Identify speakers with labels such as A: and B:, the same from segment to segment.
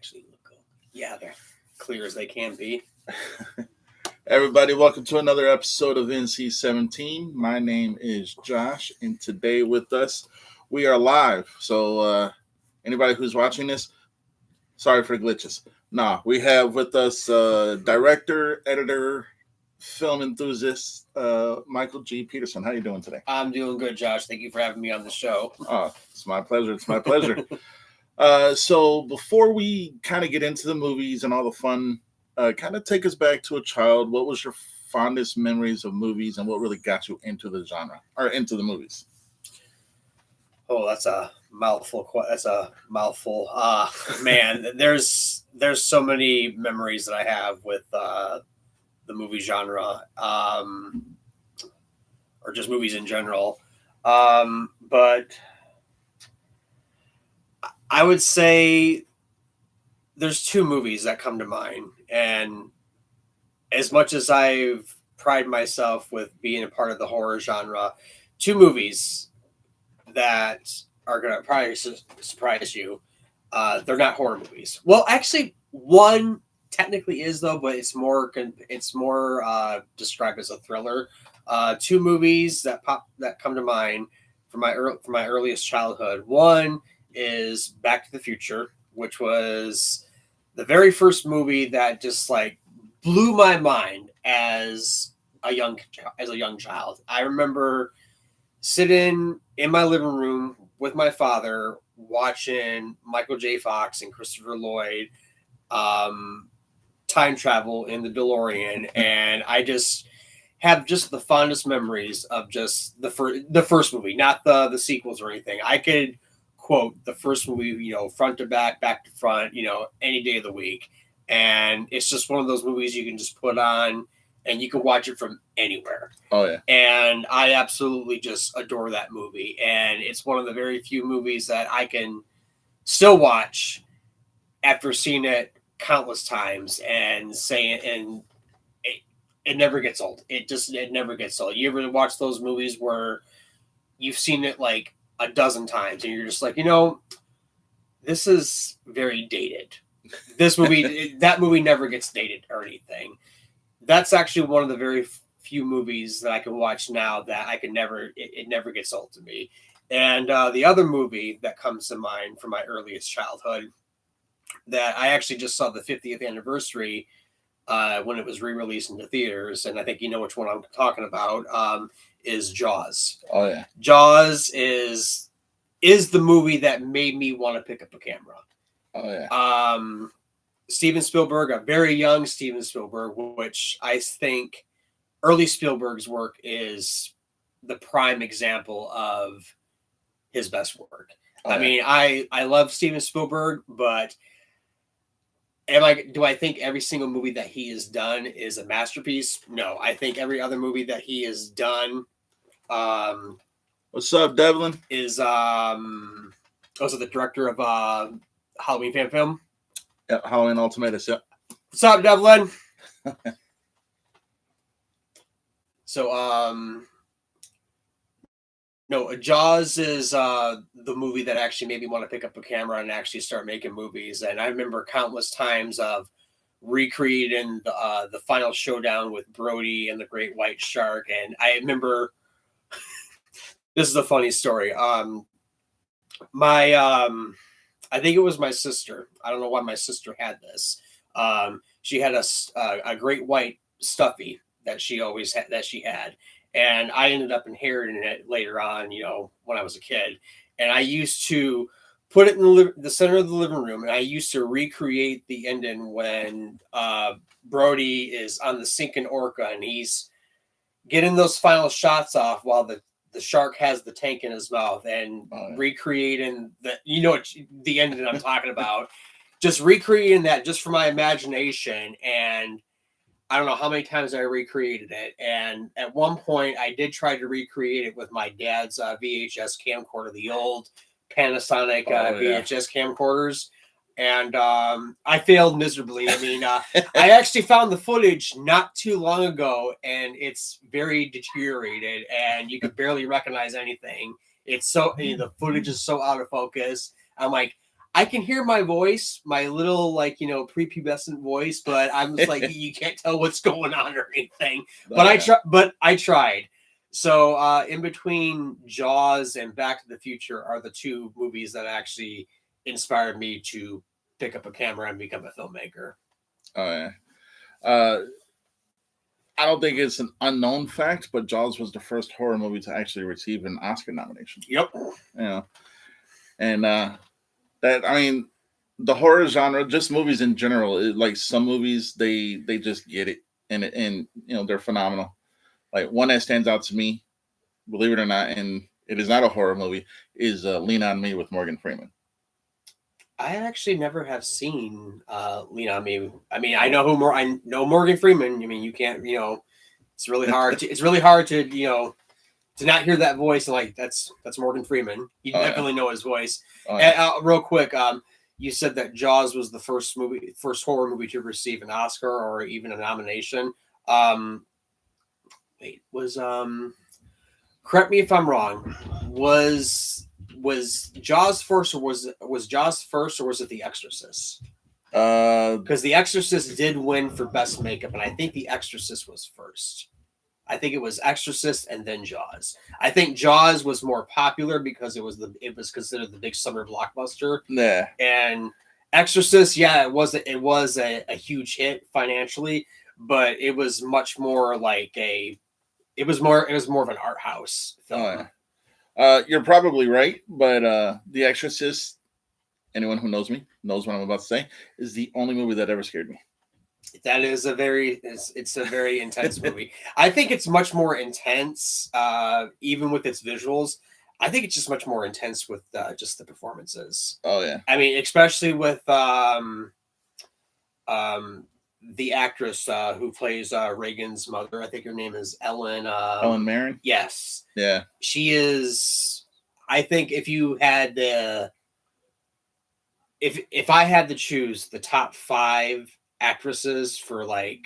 A: actually look good. Yeah, they're clear as they can be.
B: Everybody, welcome to another episode of NC-17. My name is Josh, and today with us, we are live. So, anybody who's watching this, sorry for the glitches. We have with us director, editor, film enthusiast, Michael G. Petersen. How you doing today?
A: I'm doing good, Josh. Thank you for having me on the show.
B: Oh, it's my pleasure. It's my pleasure. So before we kind of get into the movies and all the fun, kind of take us back to a child. What was your fondest memories of movies, and what really got you into the genre or into the movies?
A: Oh, that's a mouthful. Man, there's so many memories that I have with the movie genre, or just movies in general. But I would say there's two movies that come to mind, and as much as I've prided myself with being a part of the horror genre, two movies that are going to probably surprise you. They're not horror movies. Well, actually, one technically is though, but it's more described as a thriller. Two movies that come to mind from my earliest childhood. One is Back to the Future, which was the very first movie that just like blew my mind as a young child. I remember sitting in my living room with my father watching Michael J. Fox and Christopher Lloyd time travel in the DeLorean, and I just have just the fondest memories of just the first movie, not the sequels or anything. I could quote the first movie, front to back to front, any day of the week. And it's just one of those movies you can just put on and you can watch it from anywhere.
B: Oh, yeah.
A: And I absolutely just adore that movie. And it's one of the very few movies that I can still watch after seeing it countless times and saying, and it never gets old. It never gets old. You ever watch those movies where you've seen it like a dozen times and you're just like, this is very dated. This movie, that movie never gets dated or anything. That's actually one of the very few movies that I can watch now that I can never, it never gets old to me. And the other movie that comes to mind from my earliest childhood that I actually just saw the 50th anniversary when it was re-released into theaters, and I think you know which one I'm talking about, is Jaws.
B: Oh, yeah.
A: Jaws is the movie that made me want to pick up a camera.
B: Oh, yeah.
A: Steven Spielberg, a very young Steven Spielberg, which I think early Spielberg's work is the prime example of his best work. Oh, I mean, I love Steven Spielberg, but do I think every single movie that he has done is a masterpiece? No, I think every other movie that he has done.
B: What's up, Devlin?
A: Is also the director of Halloween fan film.
B: Yeah, Halloween Ultimatus. Yeah.
A: What's up, Devlin? So, no, Jaws is the movie that actually made me want to pick up a camera and actually start making movies. And I remember countless times of recreating the final showdown with Brody and the great white shark. And I remember, this is a funny story. I think it was my sister. I don't know why my sister had this. She had a great white stuffy that she always had, and I ended up inheriting it later on, when I was a kid. And I used to put it in the center of the living room, and I used to recreate the ending when Brody is on the sinking orca and he's getting those final shots off while the shark has the tank in his mouth, and recreating the ending I'm talking about, just recreating that just for my imagination. And I don't know how many times I recreated it. And at one point I did try to recreate it with my dad's VHS camcorder, the old Panasonic VHS camcorders. And I failed miserably. I mean, I actually found the footage not too long ago, and it's very deteriorated, and you could barely recognize anything. It's so the footage is so out of focus. I'm like, I can hear my voice, my little like prepubescent voice, but I'm just like you can't tell what's going on or anything. But I tried. So in between Jaws and Back to the Future are the two movies that actually inspired me to pick up a camera and become a filmmaker.
B: Oh yeah. I don't think it's an unknown fact, but Jaws was the first horror movie to actually receive an Oscar nomination.
A: Yep.
B: And the horror genre, just movies in general, like some movies, they just get it, and they're phenomenal. Like one that stands out to me, believe it or not, and it is not a horror movie, is Lean on Me with Morgan Freeman.
A: I actually never have seen Lean on Me. I mean, I know Morgan Freeman. I mean, you can't, it's really hard to to not hear that voice and like that's Morgan Freeman. You definitely know his voice. And, real quick, you said that Jaws was the first horror movie to receive an Oscar or even a nomination. Correct me if I'm wrong. Was Jaws first, or was Jaws first, or was it The Exorcist? Because The Exorcist did win for best makeup, and I think The Exorcist was first. I think it was Exorcist and then Jaws. I think Jaws was more popular because it was considered the big summer blockbuster.
B: Yeah.
A: And Exorcist, it was a huge hit financially, but it was much more like it was more of an art house film.
B: Oh, yeah. You're probably right, but The Exorcist, anyone who knows me knows what I'm about to say, is the only movie that ever scared me.
A: That is it's a very intense movie. I think it's much more intense, even with its visuals. I think it's just much more intense with just the performances.
B: Oh yeah.
A: I mean, especially with the actress who plays Reagan's mother. I think her name is Ellen.
B: Ellen Mirren.
A: Yes.
B: Yeah.
A: She is. I think if you had if I had to choose the top 5 actresses for like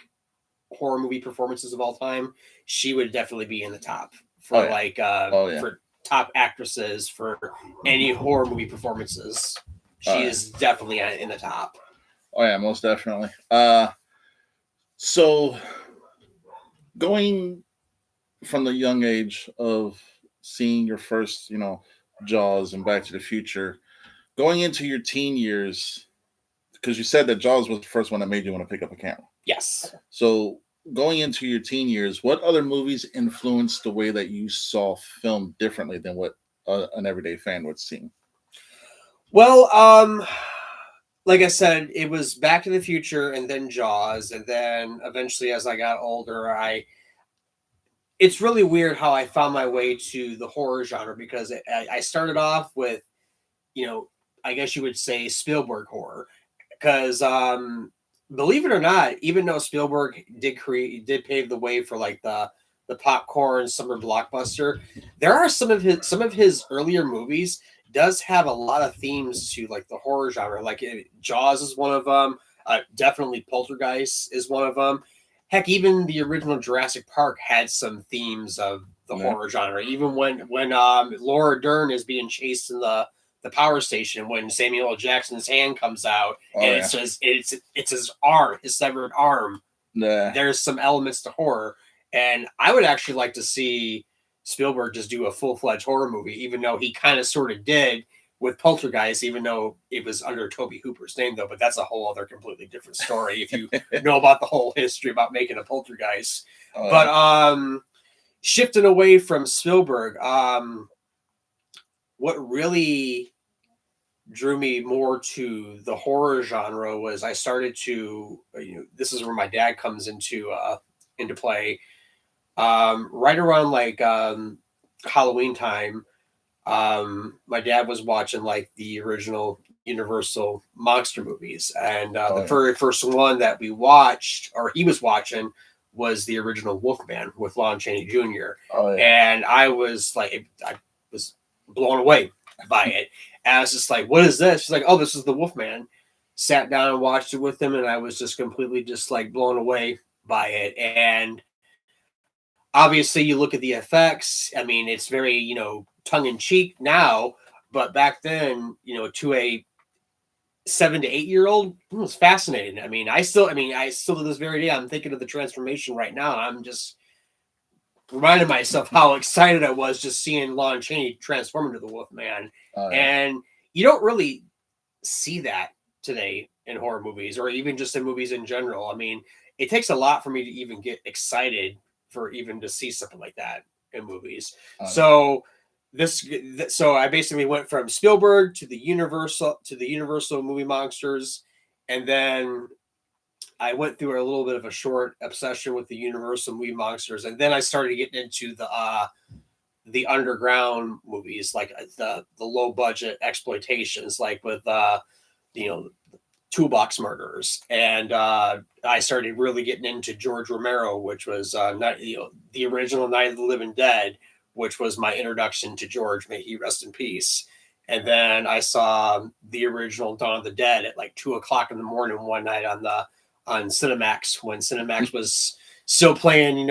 A: horror movie performances of all time, she would definitely be in the top for for top actresses for any horror movie performances. She is definitely in the top.
B: Oh yeah, most definitely. So going from the young age of seeing your first, Jaws and Back to the Future, going into your teen years, because you said that Jaws was the first one that made you want to pick up a camera.
A: Yes.
B: So going into your teen years, what other movies influenced the way that you saw film differently than what an everyday fan would see?
A: Well, like I said, it was Back to the Future and then Jaws, and then eventually as I got older, it's really weird how I found my way to the horror genre, because I started off with, I guess you would say Spielberg horror. Because believe it or not, even though Spielberg did pave the way for like the popcorn summer blockbuster, there are some of his earlier movies does have a lot of themes to like the horror genre. Like Jaws is one of them. Definitely Poltergeist is one of them. Heck, even the original Jurassic Park had some themes of the horror genre. Even when Laura Dern is being chased in the power station, when Samuel L. Jackson's hand comes out it says it's his arm, his severed arm. There's some elements to horror, and I would actually like to see Spielberg just do a full-fledged horror movie, even though he kind of sort of did with Poltergeist, even though it was under Tobe Hooper's name, though. But that's a whole other completely different story if you know about the whole history about making a Poltergeist. Shifting away from Spielberg, what really drew me more to the horror genre was I started to, this is where my dad comes into play. Right around like Halloween time, my dad was watching like the original Universal monster movies, and the very first one that we watched, or he was watching, was the original Wolfman with Lon Chaney Jr. And I was blown away by it. And I was just like, what is this? She's like, oh, this is the Wolfman. Sat down and watched it with him, and I was just completely just like blown away by it. And obviously you look at the effects. I mean, it's very, tongue in cheek now, but back then, to a 7 to 8-year-old, it was fascinating. I mean, I still to this very day, I'm thinking of the transformation right now. I'm just reminding myself how excited I was just seeing Lon Chaney transform into the Wolfman.
B: Oh, yeah.
A: And you don't really see that today in horror movies or even just in movies in general. I mean, it takes a lot for me to even get excited for even to see something like that in movies.
B: Oh, yeah.
A: So I basically went from Spielberg to the Universal movie monsters, and then I went through a little bit of a short obsession with the Universal movie monsters, and then I started getting into the underground movies, like the low budget exploitations, like with you know, Toolbox Murders, and I started really getting into George Romero, which was the original Night of the Living Dead, which was my introduction to George. May he rest in peace. And then I saw the original Dawn of the Dead at like 2:00 in the morning one night on Cinemax, when Cinemax was still playing,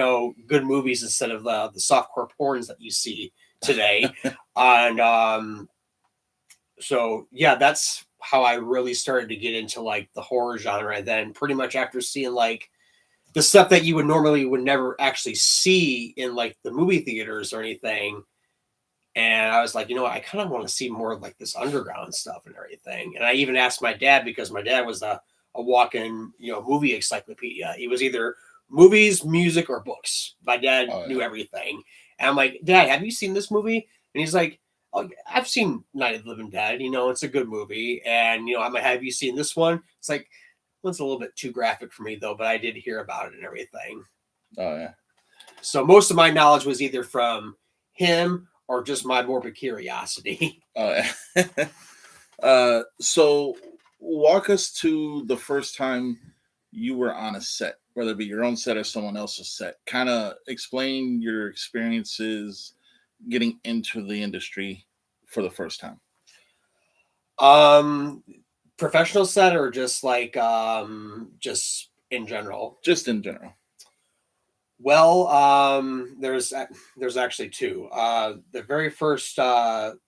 A: good movies instead of the softcore porns that you see today. And so yeah, that's how I really started to get into like the horror genre. And then pretty much after seeing like the stuff that you would never actually see in like the movie theaters or anything. And I was like, I kind of want to see more of like this underground stuff and everything. And I even asked my dad, because my dad was a walk-in, movie encyclopedia. He was either movies, music, or books. My dad knew everything. And I'm like, Dad, have you seen this movie? And he's like, oh, I've seen Night of the Living Dead. It's a good movie. And, I'm like, have you seen this one? It's like, well, it's a little bit too graphic for me, though, but I did hear about it and everything.
B: Oh, yeah.
A: So most of my knowledge was either from him or just my morbid curiosity.
B: Oh, yeah. So walk us to the first time you were on a set, whether it be your own set or someone else's set. Kind of explain your experiences getting into the industry for the first time.
A: Professional set or just like just in general?
B: Just in general.
A: Well, there's actually two. The very first time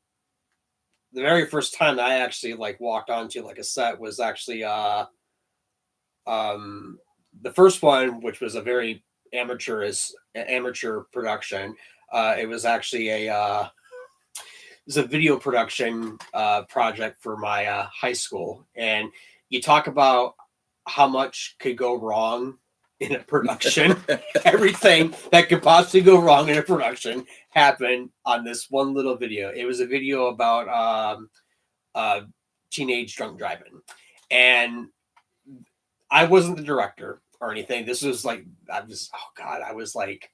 A: that I actually like walked onto like a set was actually the first one, which was a very amateur production. It was actually a video production project for my high school. And you talk about how much could go wrong in a production. Everything that could possibly go wrong in a production happened on this one little video. It was a video about teenage drunk driving. And I wasn't the director or anything. This was like, I was like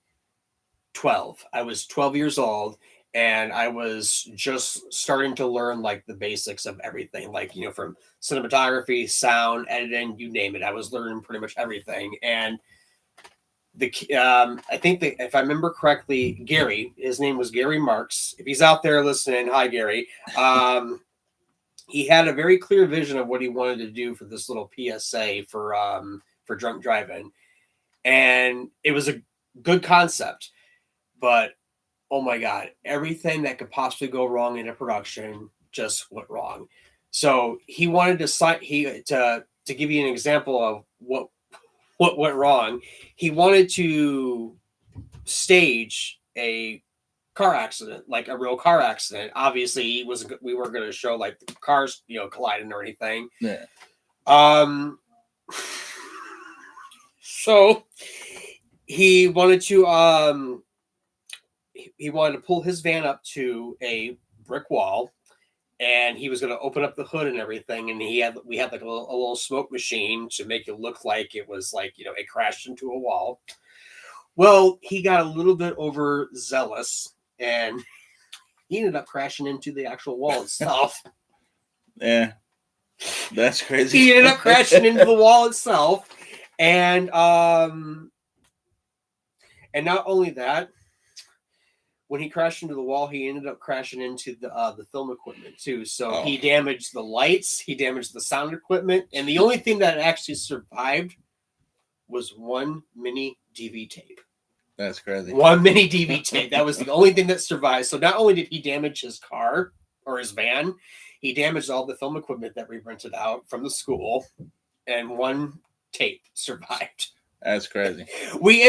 A: 12. I was 12 years old. And I was just starting to learn like the basics of everything, like, from cinematography, sound, editing, you name it. I was learning pretty much everything. And I think that if I remember correctly, Gary, his name was Gary Marks. If he's out there listening, hi, Gary. He had a very clear vision of what he wanted to do for this little PSA for drunk driving. And it was a good concept, but oh my God, everything that could possibly go wrong in a production just went wrong. So he wanted to give you an example of what went wrong. He wanted to stage a car accident, like a real car accident. Obviously, we weren't going to show like the cars, colliding or anything.
B: Yeah.
A: So he wanted to pull his van up to a brick wall, and he was going to open up the hood and everything. And we had like a little smoke machine to make it look like it was like, it crashed into a wall. Well, he got a little bit overzealous and he ended up crashing into the actual wall itself.
B: Yeah. That's crazy.
A: He ended up crashing into the wall itself. And not only that, when he crashed into the wall, he ended up crashing into the film equipment too. So he damaged the lights, he damaged the sound equipment, and the only thing that actually survived was one mini DV tape.
B: That's crazy.
A: One mini DV tape. That was the only thing that survived. So not only did he damage his car or his van, He damaged all the film equipment that we rented out from the school, and one tape survived.
B: That's crazy.
A: We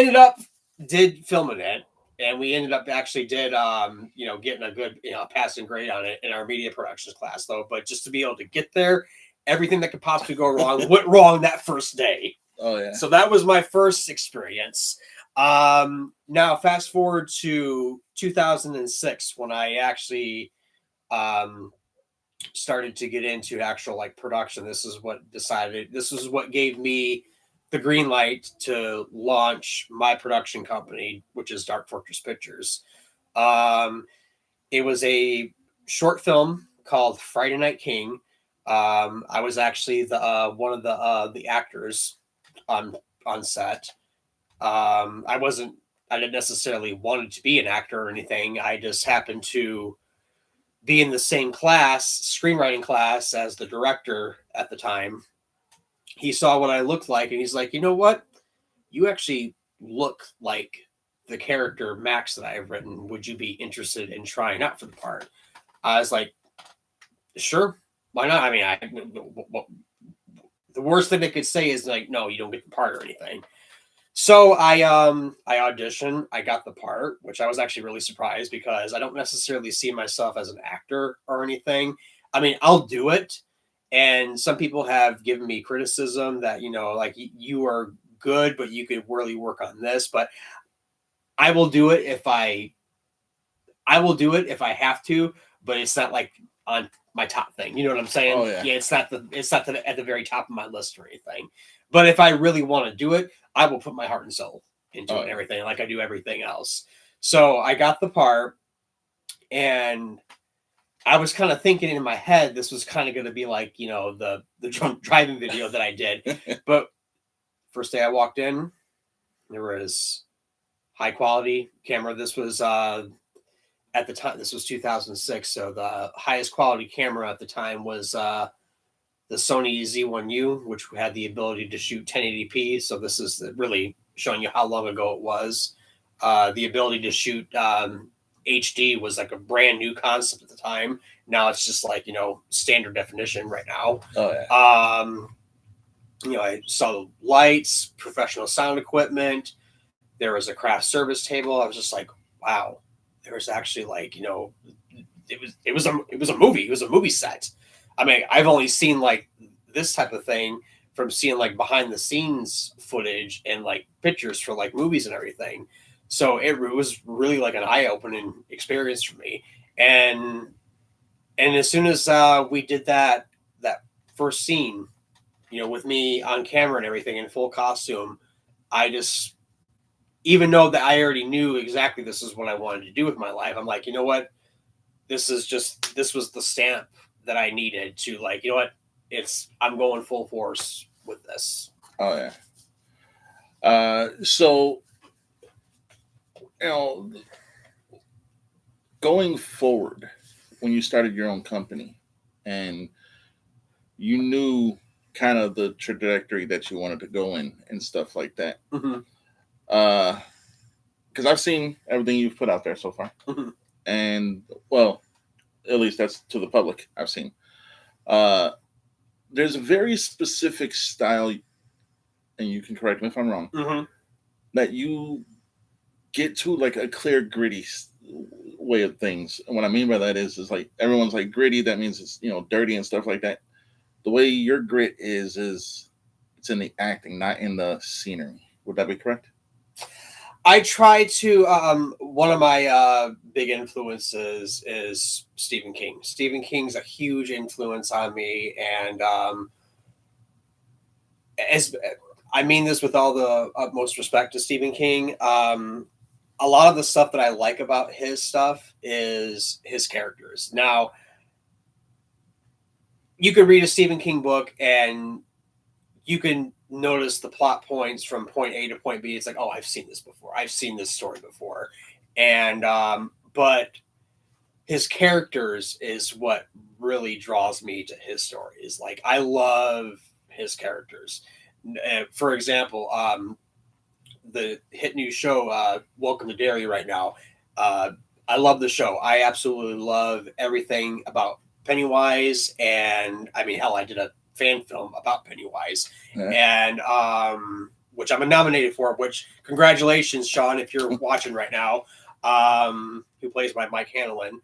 A: did filming it, and we ended up actually getting a good passing grade on it in our media productions class though. But just to be able to get there, everything that could possibly go wrong went wrong that first day.
B: Oh yeah.
A: So that was my first experience. Now fast forward to 2006 when I actually started to get into actual like production. This is what gave me the green light to launch my production company, which is Dark Fortress Pictures. It was a short film called Friday Night King. I was actually the one of the actors on set. I didn't necessarily wanted to be an actor or anything. I just happened to be in the same class, screenwriting class, as the director at the time. He saw what I looked like, and he's like, you know what? You actually look like the character Max that I have written. Would you be interested in trying out for the part? I was like, sure, why not? I mean, the worst thing they could say is like, no, you don't get the part or anything. So I auditioned. I got the part, which I was actually really surprised because I don't necessarily see myself as an actor or anything. I mean, I'll do it. And some people have given me criticism that, like you are good, but you could really work on this. But I will do it if I have to, but it's not like on my top thing. You know what I'm saying?
B: Oh, yeah.
A: It's not at the very top of my list or anything. But if I really want to do it, I will put my heart and soul into it and everything, like I do everything else. So I got the part, and I was kind of thinking in my head, this was kind of going to be like, the drunk driving video that I did. But first day I walked in, there was high quality camera. This was at the time, this was 2006. So the highest quality camera at the time was the Sony Z1U, which had the ability to shoot 1080p. So this is really showing you how long ago it was. The ability to shoot HD was like a brand new concept at the time. Now it's just like, standard definition right now.
B: Oh yeah.
A: I saw the lights, professional sound equipment. There was a craft service table. I was just like, wow, there was actually like, it was a movie. It was a movie set. I mean, I've only seen like this type of thing from seeing like behind the scenes footage and like pictures for like movies and everything. So it was really like an eye-opening experience for me. And as soon as we did that first scene, with me on camera and everything in full costume, I just, even though that I already knew exactly this is what I wanted to do with my life, I'm like, you know what? This was the stamp that I needed to like, I'm going full force with this.
B: Oh yeah. So, going forward, when you started your own company and you knew kind of the trajectory that you wanted to go in and stuff like that.
A: Mm-hmm.
B: Because I've seen everything you've put out there so far.
A: Mm-hmm.
B: And well, at least that's to the public I've seen. There's a very specific style, and you can correct me if I'm wrong,
A: mm-hmm.
B: that you get to like a clear, gritty way of things. And what I mean by that is like everyone's like gritty. That means it's dirty and stuff like that. The way your grit is it's in the acting, not in the scenery. Would that be correct?
A: I try to. One of my big influences is Stephen King. Stephen King's a huge influence on me, and as I mean this with all the utmost respect to Stephen King. A lot of the stuff that I like about his stuff is his characters. Now, you could read a Stephen King book and you can notice the plot points from point A to point B. It's like, oh, I've seen this before. I've seen this story before. And, but his characters is what really draws me to his stories. Like, I love his characters. For example, the hit new show, Welcome to Derry right now. I love the show. I absolutely love everything about Pennywise, and I mean, hell, I did a fan film about Pennywise,
B: Yeah.
A: and which I'm nominated for. Which congratulations, Sean, if you're watching right now, who plays my Mike Hanlon.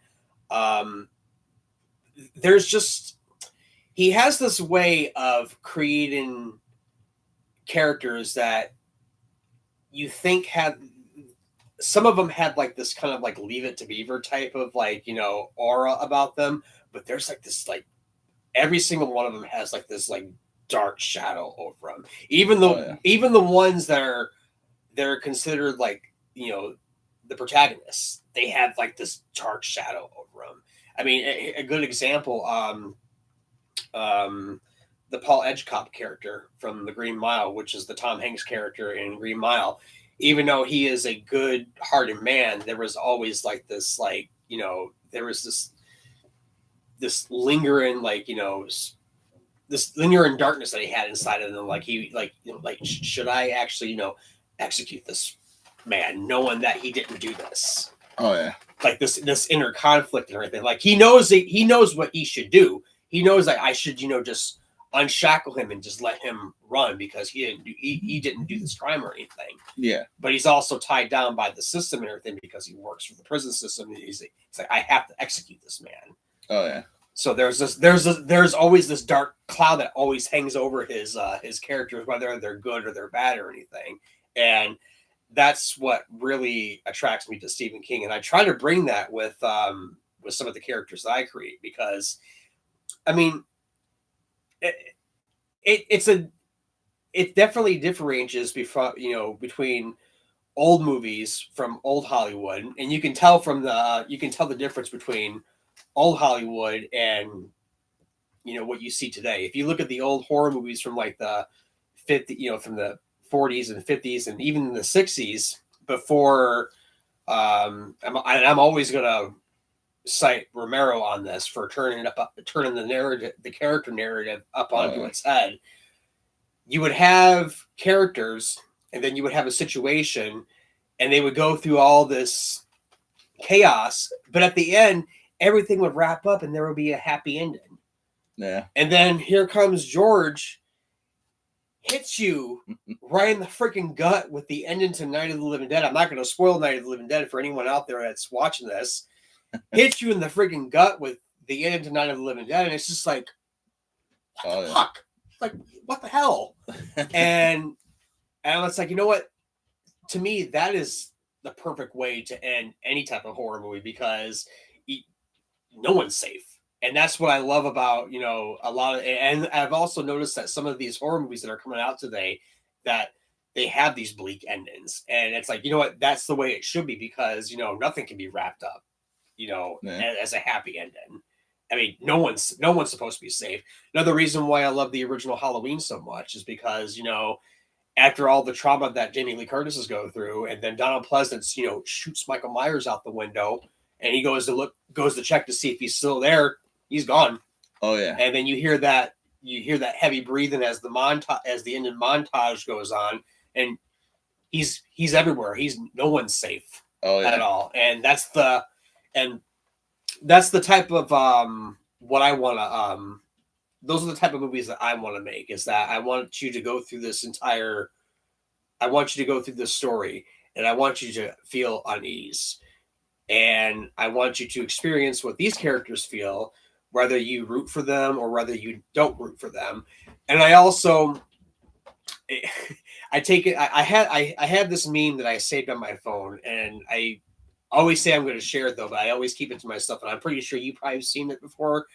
A: There's just he has this way of creating characters that you think have some of them had like this kind of like Leave It to Beaver type of like, you know, aura about them, but there's like this like every single one of them has like this like dark shadow over them. Even though even the ones that are they're considered like, you know, the protagonists, they have like this dark shadow over them. I mean, a good example, the Paul Edgecop character from The Green Mile, which is the Tom Hanks character in Green Mile. Even though he is a good-hearted man, there was always like this, like, you know, there was this lingering, like, you know, this lingering darkness that he had inside of him. Like he, like, you know, like should I actually, you know, execute this man, knowing that he didn't do this?
B: Oh yeah,
A: like this inner conflict and everything. Like he knows what he should do. He knows that I should, you know, just unshackle him and just let him run because he didn't do this crime or anything.
B: Yeah.
A: But he's also tied down by the system and everything because he works for the prison system. And he's like, I have to execute this man.
B: Oh yeah.
A: So there's always this dark cloud that always hangs over his characters, whether they're good or they're bad or anything. And that's what really attracts me to Stephen King. And I try to bring that with some of the characters that I create because, I mean, it definitely differentiates between old movies from old Hollywood, and you can tell the difference between old Hollywood and, you know, what you see today. If you look at the old horror movies from like the 50, you know, from the 40s and 50s and even the 60s before, I'm always gonna cite Romero on this for turning the narrative, the character narrative up onto its head. You would have characters and then you would have a situation and they would go through all this chaos, but at the end, everything would wrap up and there would be a happy ending.
B: Yeah.
A: And then here comes George, hits you right in the freaking gut with the ending to Night of the Living Dead. I'm not going to spoil Night of the Living Dead for anyone out there that's watching this. Hits you in the freaking gut with the ending to Night of the Living Dead, and it's just like, what the fuck? Like, what the hell? and it's like, you know what? To me, that is the perfect way to end any type of horror movie because no one's safe. And that's what I love about, you know, a lot of, and I've also noticed that some of these horror movies that are coming out today, that they have these bleak endings. And it's like, you know what, that's the way it should be because, you know, nothing can be wrapped up, you know, as a happy ending. I mean, no one's supposed to be safe. Another reason why I love the original Halloween so much is because, you know, after all the trauma that Jamie Lee Curtis is going through, and then Donald Pleasance, you know, shoots Michael Myers out the window, and he goes to check to see if he's still there. He's gone.
B: Oh yeah.
A: And then you hear that heavy breathing as the ending montage goes on, and he's everywhere. No one's safe at all. And that's the type of what I want to those are the type of movies that I want to make, is that I want you to go through this story and I want you to feel unease. And I want you to experience what these characters feel, whether you root for them or whether you don't root for them. And I also, I have this meme that I saved on my phone, and I always say I'm going to share it though, but I always keep it to myself. And I'm pretty sure you probably have seen it before.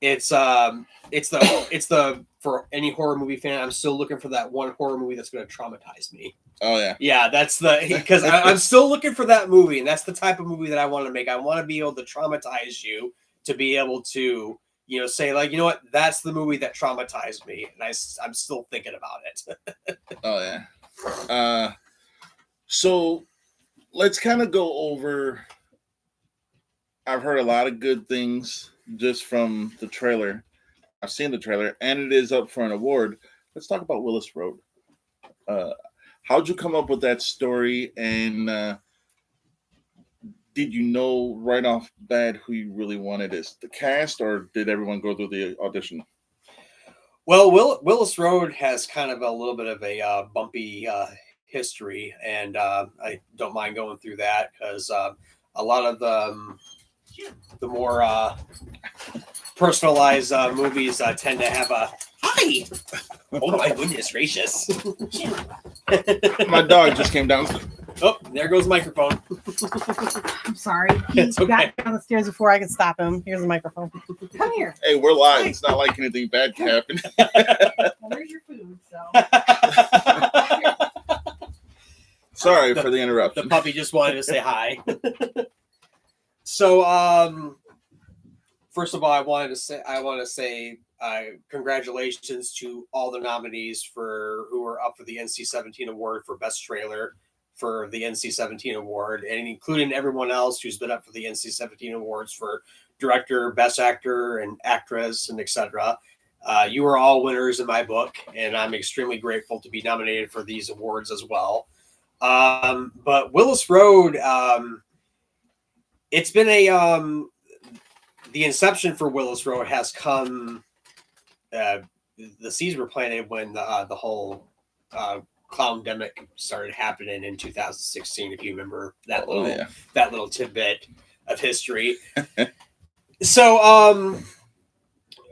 A: It's the for any horror movie fan, I'm still looking for that one horror movie that's going to traumatize me.
B: Oh yeah.
A: Yeah, that's because I'm still looking for that movie, and that's the type of movie that I want to make. I want to be able to traumatize you, to be able to, you know, say like, you know what, that's the movie that traumatized me, and I'm still thinking about it.
B: Oh yeah. So let's kind of go over. I've heard a lot of good things just from the trailer. I've seen the trailer, and it is up for an award. Let's talk about Willis Road. How'd you come up with that story? And did you know right off bat who you really wanted as the cast, or did everyone go through the audition?
A: Well, Willis Road has kind of a little bit of a bumpy history, and I don't mind going through that because a lot of the more personalized movies tend to have a hi. Oh my goodness gracious!
B: My dog just came down.
A: Oh, there goes the microphone.
C: I'm sorry. He
A: It's okay.
C: got down the stairs before I could stop him. Here's the microphone. Come here.
B: Hey, we're live. It's not like anything bad can happen.
C: Well, there's your food. So.
B: Sorry for the interruption.
A: The puppy just wanted to say hi. So, first of all, I want to say congratulations to all the nominees who are up for the NC-17 award for Best Trailer for the NC-17 award, and including everyone else who's been up for the NC-17 awards for director, best actor, and actress, and etc. You are all winners in my book, and I'm extremely grateful to be nominated for these awards as well. But Willis Road, it's been the inception for Willis Road has come. The seeds were planted when the whole clowndemic started happening in 2016. If you remember that little tidbit of history. So,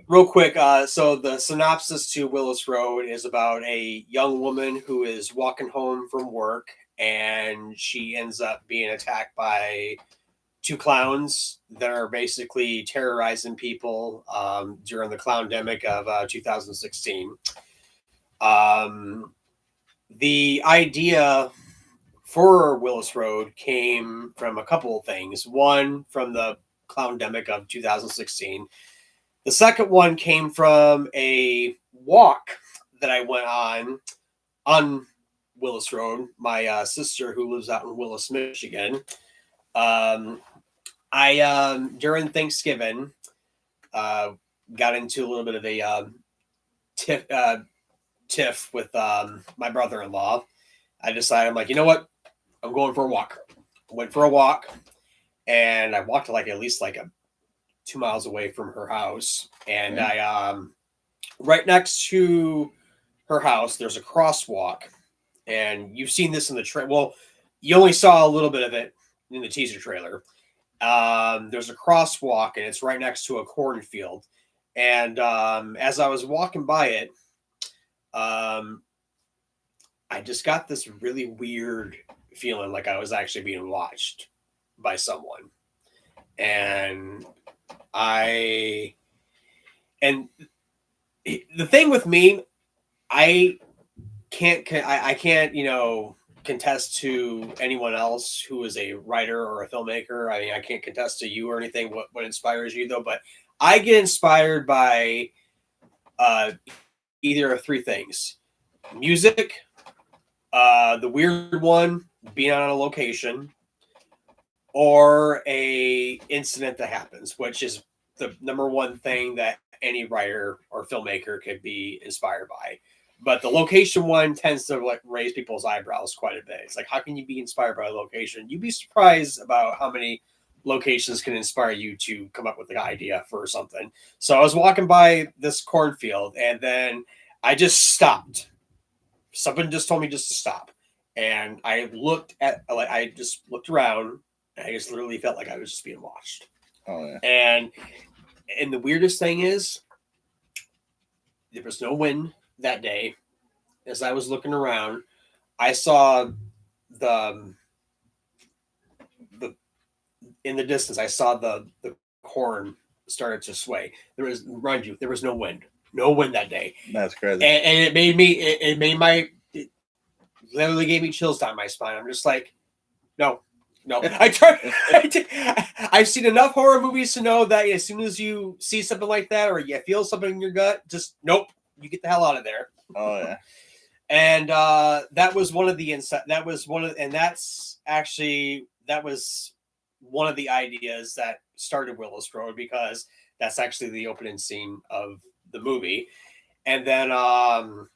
A: real quick, so the synopsis to Willis Road is about a young woman who is walking home from work, and she ends up being attacked by two clowns that are basically terrorizing people during the clowndemic of 2016. The idea for Willis Road came from a couple of things. One, from the clowndemic of 2016. The second one came from a walk that I went on Willis Road. My sister, who lives out in Willis, Michigan, I during Thanksgiving got into a little bit of a tiff with my brother-in-law. I decided, I'm like, you know what? I'm going for a walk. I went for a walk, and I walked at least 2 miles away from her house. And I right next to her house, there's a crosswalk. And you've seen this in the trailer. Well, you only saw a little bit of it in the teaser trailer. There's a crosswalk, and it's right next to a cornfield. And as I was walking by it, I just got this really weird feeling like I was actually being watched by someone. And the thing with me, I can't, contest to anyone else who is a writer or a filmmaker. I mean, I can't contest to you or anything what inspires you, though, but I get inspired by either of three things: music, the weird one, being on a location, or a incident that happens, which is the number one thing that any writer or filmmaker could be inspired by. But the location one tends to raise people's eyebrows quite a bit. It's like, how can you be inspired by a location? You'd be surprised about how many locations can inspire you to come up with an idea for something. So I was walking by this cornfield, and then I just stopped. Something just told me just to stop. And I just looked around, and I just literally felt like I was just being watched.
B: Oh, yeah.
A: And the weirdest thing is, there was no wind that day. As I was looking around, I saw the in the distance, I saw the corn started to sway. There was no wind. No wind that day.
B: That's crazy.
A: And it literally gave me chills down my spine. I'm just like, no. I've seen enough horror movies to know that as soon as you see something like that, or you feel something in your gut, just nope, you get the hell out of there.
B: Oh yeah.
A: And that was one of the one of the ideas that started Willis Road, because that's actually the opening scene of the movie. And then and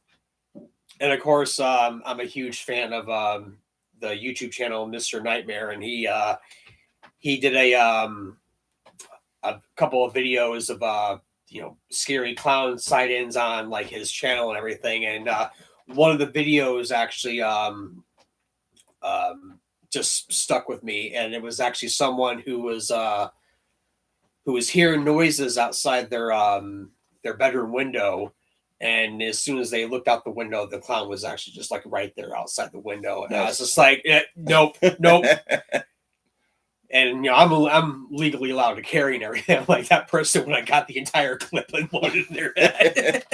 A: of course I'm a huge fan of the YouTube channel Mr. Nightmare, and he did a couple of videos of scary clown sightings on like his channel and everything. And one of the videos actually just stuck with me, and it was actually someone who was hearing noises outside their bedroom window. And as soon as they looked out the window, the clown was actually just like right there outside the window. And I was just like, nope. And I'm legally allowed to carry and everything. I'm like that person when I got the entire clip and loaded in their head.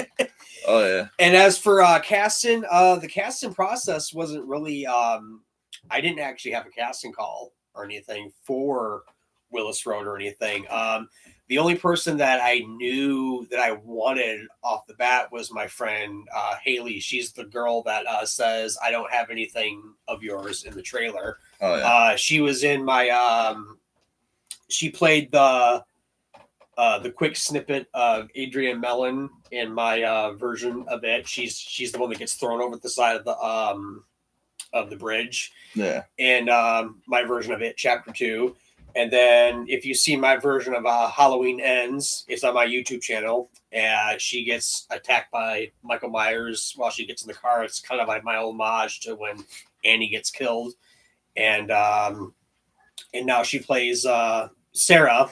B: Oh yeah.
A: And as for casting, the casting process wasn't really. I didn't actually have a casting call or anything for Willis Road or anything. The only person that I knew that I wanted off the bat was my friend Haley. She's the girl that says, "I don't have anything of yours" in the trailer.
B: Oh, yeah.
A: She was in my. She played the quick snippet of Adrian Mellon in my version of it. She's the one that gets thrown over the side of the bridge.
B: Yeah.
A: And my version of it, Chapter 2. And then if you see my version of Halloween Ends, it's on my YouTube channel. She gets attacked by Michael Myers while she gets in the car. It's kind of like my homage to when Annie gets killed. And now she plays Sarah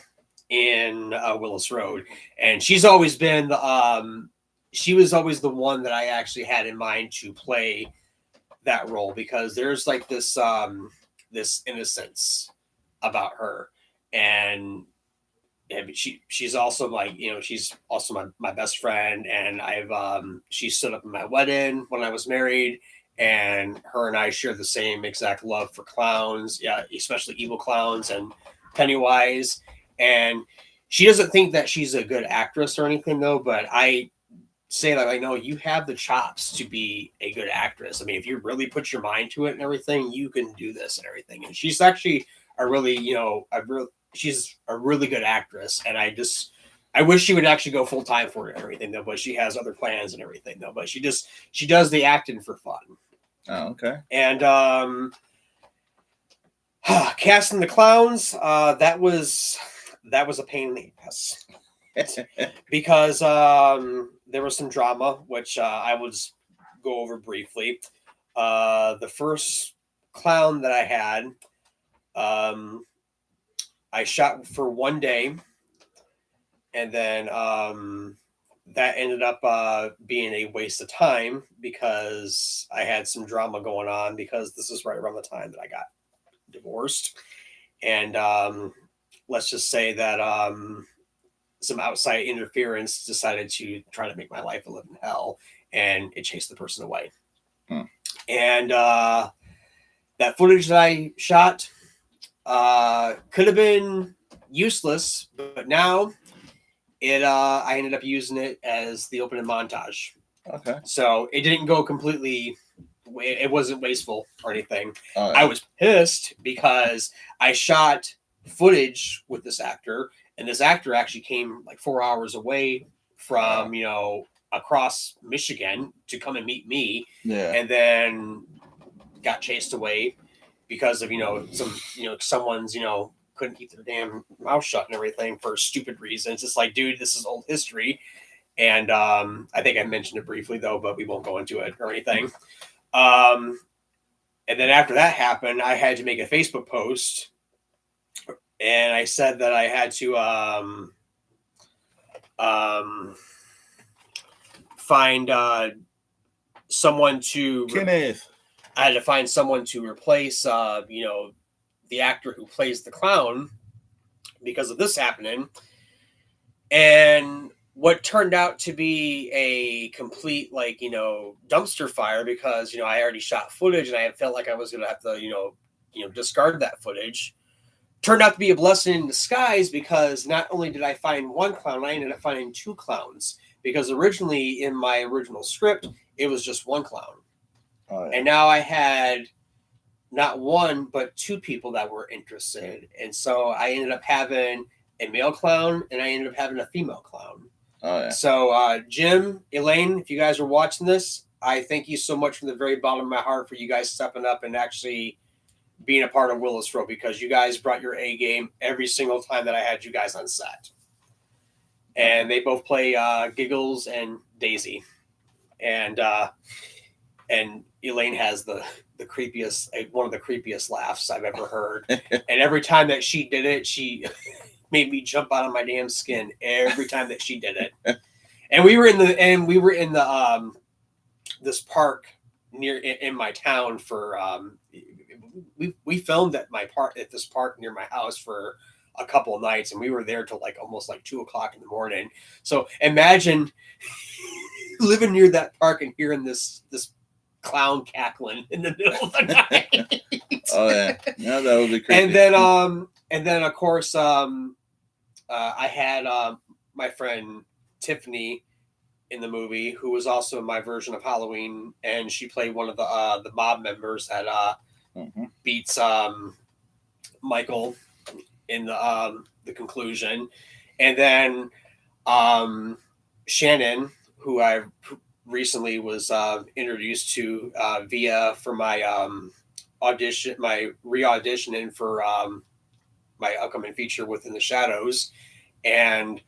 A: in Willis Road. And she's always been she was always the one that I actually had in mind to play that role, because there's like this innocence about her. And she's also like, she's also my best friend. And she stood up in my wedding when I was married, and her and I share the same exact love for clowns. Yeah. Especially evil clowns and Pennywise. And she doesn't think that she's a good actress or anything though, but I say that I know you have the chops to be a good actress. I mean, if you really put your mind to it and everything, you can do this and everything. And she's actually she's a really good actress. And I wish she would actually go full time for it and everything though, but she has other plans and everything though. But she does the acting for fun.
B: Oh, okay.
A: And casting the clowns, that was a pain in the ass. Because there was some drama, which I will just go over briefly. The first clown that I had, I shot for one day, and then that ended up being a waste of time because I had some drama going on, because this is right around the time that I got divorced. And let's just say that some outside interference decided to try to make my life a living hell, and it chased the person away. And that footage that I shot could have been useless, but now I ended up using it as the opening montage.
B: Okay.
A: So it didn't go completely, it wasn't wasteful or anything.
B: Oh, yeah.
A: I was pissed because I shot footage with this actor, and this actor actually came like 4 hours away from, across Michigan to come and meet me.
B: Yeah.
A: And then got chased away because of, someone's, couldn't keep their damn mouth shut and everything for stupid reasons. It's like, dude, this is old history. And I think I mentioned it briefly though, but we won't go into it or anything. And then after that happened, I had to make a Facebook post, and I said that I had to find someone to
B: Kenneth.
A: I had to find someone to replace the actor who plays the clown because of this happening. And what turned out to be a complete dumpster fire, because I already shot footage and I felt like I was gonna have to discard that footage, turned out to be a blessing in disguise, because not only did I find one clown, I ended up finding two clowns, because originally in my original script it was just one clown.
B: Oh, yeah.
A: And now I had not one but two people that were interested, and so I ended up having a male clown and I ended up having a female clown.
B: Oh, yeah.
A: So Jim, Elaine, if you guys are watching this, I thank you so much from the very bottom of my heart for you guys stepping up and actually being a part of Willis Road because you guys brought your A game every single time that I had you guys on set. And they both play Giggles and Daisy, and Elaine has the creepiest, one of the creepiest laughs I've ever heard. And every time that she did it, she made me jump out of my damn skin every time that she did it. And we were in the this park near in my town for we filmed at this park near my house for a couple of nights, and we were there till like almost like 2:00 in the morning. So imagine living near that park and hearing this clown cackling in the middle of the night.
B: Oh yeah, that would be crazy.
A: And then of course I had my friend Tiffany in the movie, who was also in my version of Halloween, and she played one of the mob members that beats Michael in the conclusion. And then Shannon, who I recently was introduced to for my audition, my re-auditioning for my upcoming feature Within the Shadows, and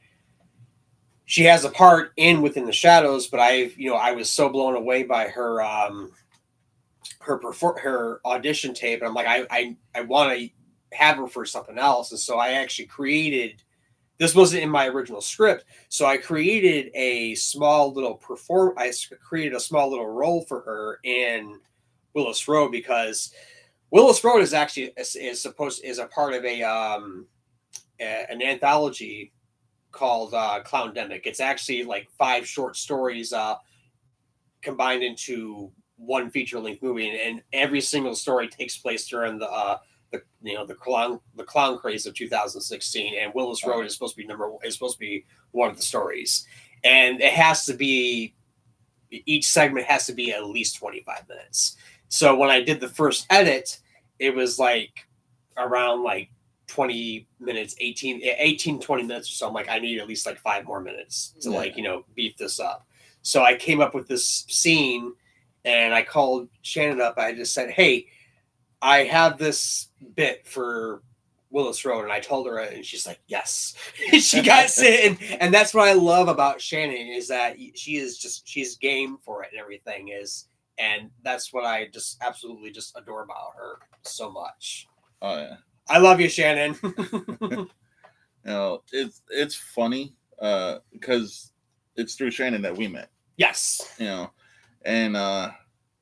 A: she has a part in Within the Shadows, but I was so blown away by her her audition tape, and I'm like, I want to have her for something else. And so I actually created, this wasn't in my original script, so I created a small little role for her in Willis Road, because Willis Road is actually is a part of an anthology called Clowndemic. It's actually like 5 short stories combined into one feature-length movie, and every single story takes place during the clown craze of 2016. And Willis Road is supposed to be one of the stories, and it has to be, each segment has to be at least 25 minutes. So when I did the first edit, it was like around like 20 minutes, 20 minutes or so. I'm like, I need at least like 5 more minutes to beef this up. So I came up with this scene, and I called Shannon up. I just said, hey, I have this bit for Willis Road, and I told her, and she's like, yes. She got sitting, and that's what I love about Shannon, is that she's game for it and everything and that's what I just absolutely just adore about her so much.
B: Oh yeah,
A: I love you, Shannon.
B: It's funny because it's through Shannon that we met.
A: Yes.
B: And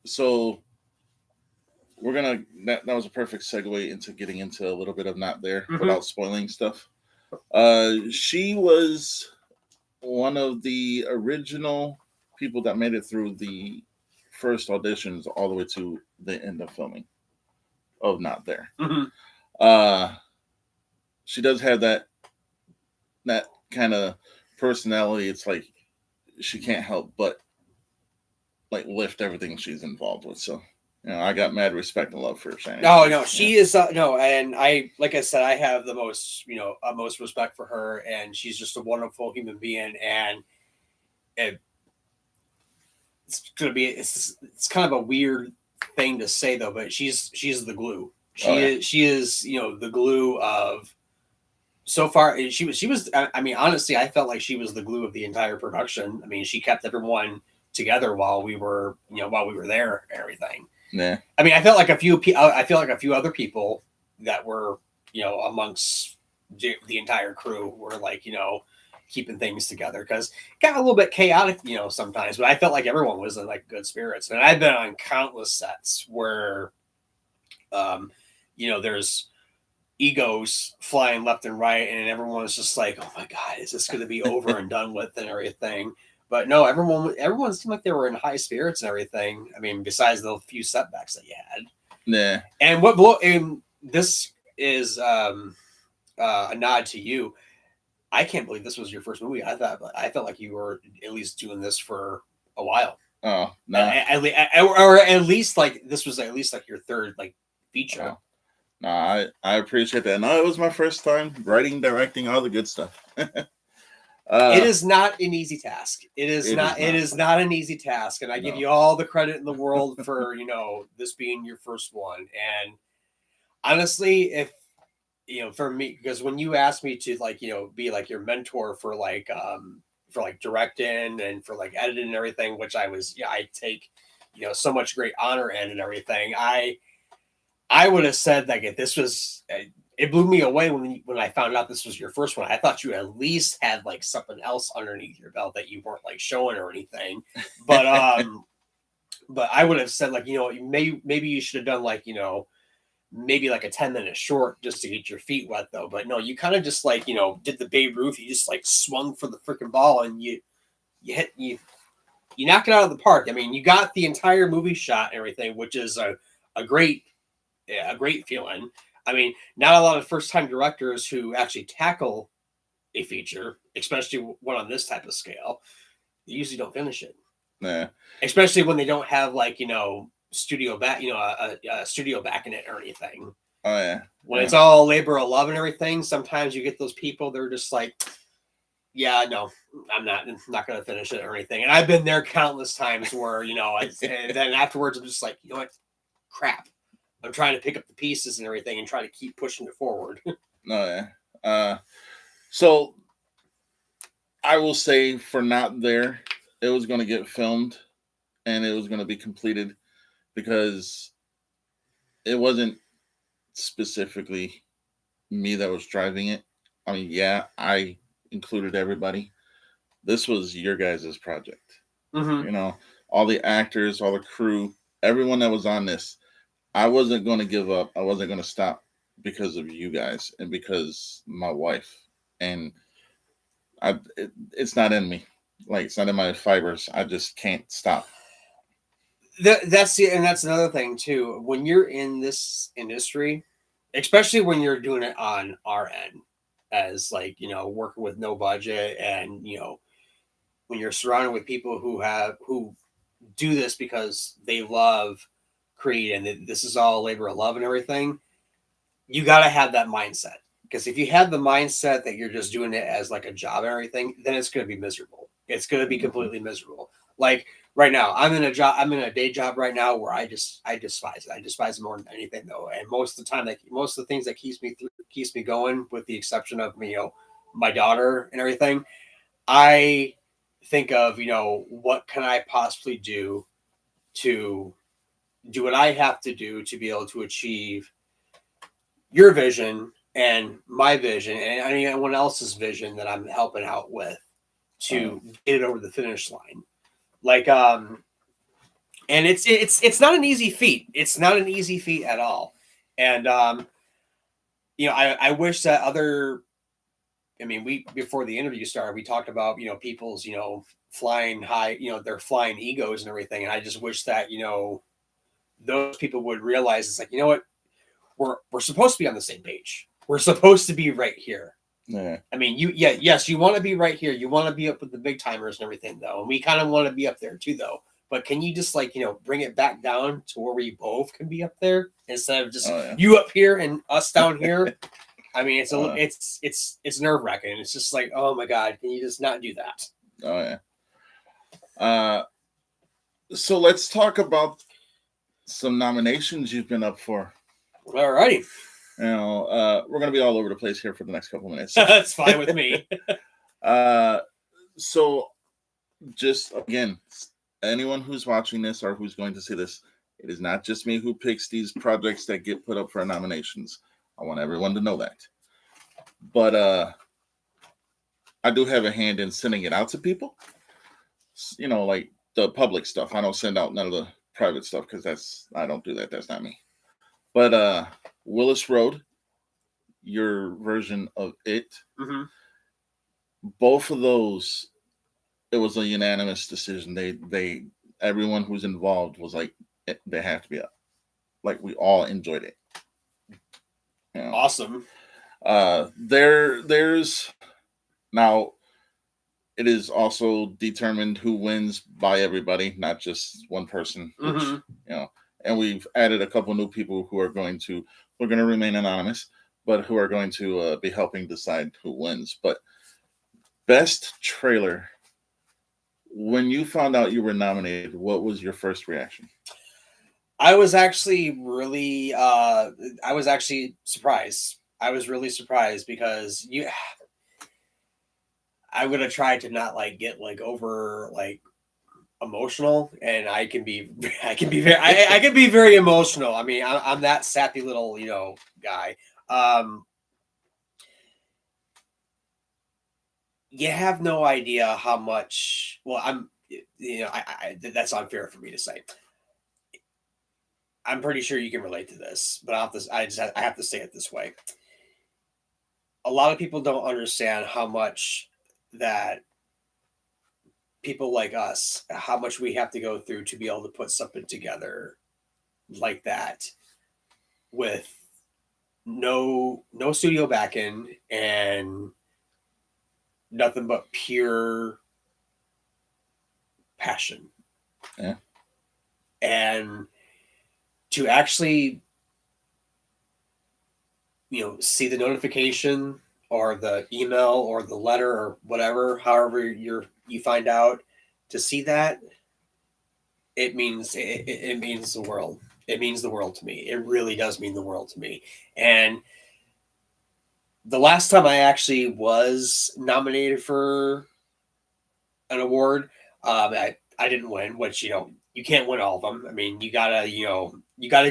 B: so we're gonna that was a perfect segue into getting into a little bit of Not There without spoiling stuff. She was one of the original people that made it through the first auditions all the way to the end of filming of Not There. She does have that kind of personality. It's like she can't help but like lift everything she's involved with. So I got mad respect and love for Shannon.
A: Oh no, she is no, and I, like I said, I have the most most respect for her, and she's just a wonderful human being. And it's kind of a weird thing to say though, but she's the glue. She is the glue of, so far. She was I mean, honestly, I felt like she was the glue of the entire production. I mean, she kept everyone together while we were there and everything.
B: Yeah.
A: I mean, I feel like a few other people that were amongst the entire crew were like keeping things together, because it got a little bit chaotic sometimes, but I felt like everyone was in like good spirits. And I've been on countless sets where there's egos flying left and right, and everyone's just like, oh my god, is this going to be over and done with and everything. But no, everyone seemed like they were in high spirits and everything. I mean, besides the few setbacks that you had.
B: Yeah.
A: And this is a nod to you. I can't believe this was your first movie. I felt like you were at least doing this for a while.
B: Oh no.
A: Or at least like this was at least like your third like feature.
B: Oh. No, I appreciate that. No, it was my first time writing, directing, all the good stuff.
A: It is not an easy task. It is not an easy task, and I give you all the credit in the world for this being your first one. And honestly, if for me, because when you asked me to be like your mentor for directing and for like editing and everything, which I take so much great honor in and everything. I would have said like if this was. It blew me away when I found out this was your first one. I thought you at least had like something else underneath your belt that you weren't like showing or anything. But but I would have said like maybe you should have done like maybe like a 10-minute short just to get your feet wet though. But no, you kind of just like did the Babe Ruth. You just like swung for the freaking ball and you knocked it out of the park. I mean, you got the entire movie shot and everything, which is a great feeling. I mean, not a lot of first-time directors who actually tackle a feature, especially one on this type of scale, they usually don't finish it.
B: Yeah.
A: Especially when they don't have like studio back, a studio backing it or anything.
B: Oh yeah.
A: When it's all labor of love and everything, sometimes you get those people. They're just like, yeah, no, I'm not going to finish it or anything. And I've been there countless times where and then afterwards I'm just like, you know what, crap. I'm trying to pick up the pieces and everything and try to keep pushing it forward.
B: No, yeah. So I will say for Not There, it was going to get filmed and it was going to be completed because it wasn't specifically me that was driving it. I mean, yeah, I included everybody. This was your guys' project.
A: Mm-hmm.
B: All the actors, all the crew, everyone that was on this. I wasn't going to give up. I wasn't going to stop because of you guys and because my wife. And it's not in me. Like, it's not in my fibers. I just can't stop.
A: That's another thing too. When you're in this industry, especially when you're doing it on our end, as like working with no budget, and when you're surrounded with people who do this because they love Creed and this is all labor of love and everything, you got to have that mindset. Because if you have the mindset that you're just doing it as like a job and everything, then it's going to be miserable. It's going to be completely miserable. Like right now, I'm in a day job right now where I despise it. I despise it more than anything though. And most of the time, most of the things that keeps me going, with the exception of my daughter and everything, I think of what can I possibly do to do what I have to do to be able to achieve your vision and my vision and anyone else's vision that I'm helping out with to get it over the finish line. Like, and it's not an easy feat. It's not an easy feat at all. And, I wish that we, before the interview started, we talked about, people's, flying high, their flying egos and everything. And I just wish that, those people would realize it's like, you know what, we're supposed to be on the same page. We're supposed to be right here.
B: Yeah.
A: I mean, yes, you want to be right here. You want to be up with the big timers and everything, though. And we kind of want to be up there too, though. But can you just bring it back down to where we both can be up there instead of just you up here and us down here? I mean, it's nerve wracking. It's just like, oh my God, can you just not do that?
B: Oh yeah. So let's talk about some nominations you've been up for.
A: All righty.
B: We're going to be all over the place here for the next couple of minutes.
A: That's fine with me.
B: So just again, anyone who's watching this or who's going to see this, it is not just me who picks these projects that get put up for nominations. I want everyone to know that. But I do have a hand in sending it out to people. Like the public stuff. I don't send out none of the private stuff because I don't do that. That's not me. But Willis Road, your version of it, both of those, it was a unanimous decision. They everyone who's involved was like, they have to be up. Like, we all enjoyed it.
A: Awesome.
B: There's now, it is also determined who wins by everybody, not just one person. Which, and we've added a couple new people who are going to remain anonymous, but who are going to be helping decide who wins. But best trailer, when you found out you were nominated, what was your first reaction?
A: I was actually really surprised. I was really surprised because I'm gonna try to not like get like over like emotional, and I can be I can be very emotional. I mean, I'm that sappy little guy. Um, you have no idea how much. Well, that's unfair for me to say. I'm pretty sure you can relate to this, but I have to say it this way. A lot of people don't understand how much that people like us, how much we have to go through to be able to put something together like that with no studio backing and nothing but pure passion.
B: Yeah.
A: And to actually see the notification or the email or the letter or whatever, however you find out, to see that, it means it means the world. It means the world to me. It really does mean the world to me. And the last time I actually was nominated for an award, I didn't win, which you can't win all of them. I mean, you gotta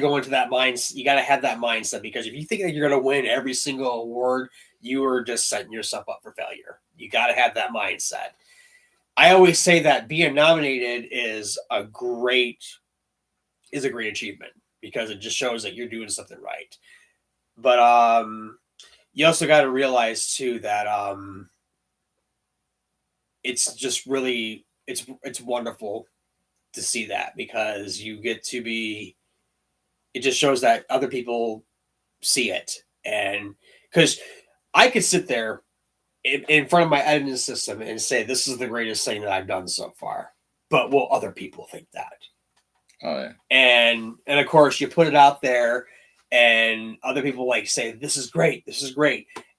A: go into that mindset. You gotta have that mindset, because if you think that you're gonna win every single award, you are just setting yourself up for failure. You gotta have that mindset. I always say that being nominated is a great achievement, because it just shows that you're doing something right. But you also got to realize too that it's just really it's wonderful to see that, because you get to be. It just shows that other people see it, and because I could sit there in front of my editing system and say this is the greatest thing that I've done so far, but will other people think that?
B: Oh yeah.
A: And of course you put it out there, and other people like say this is great,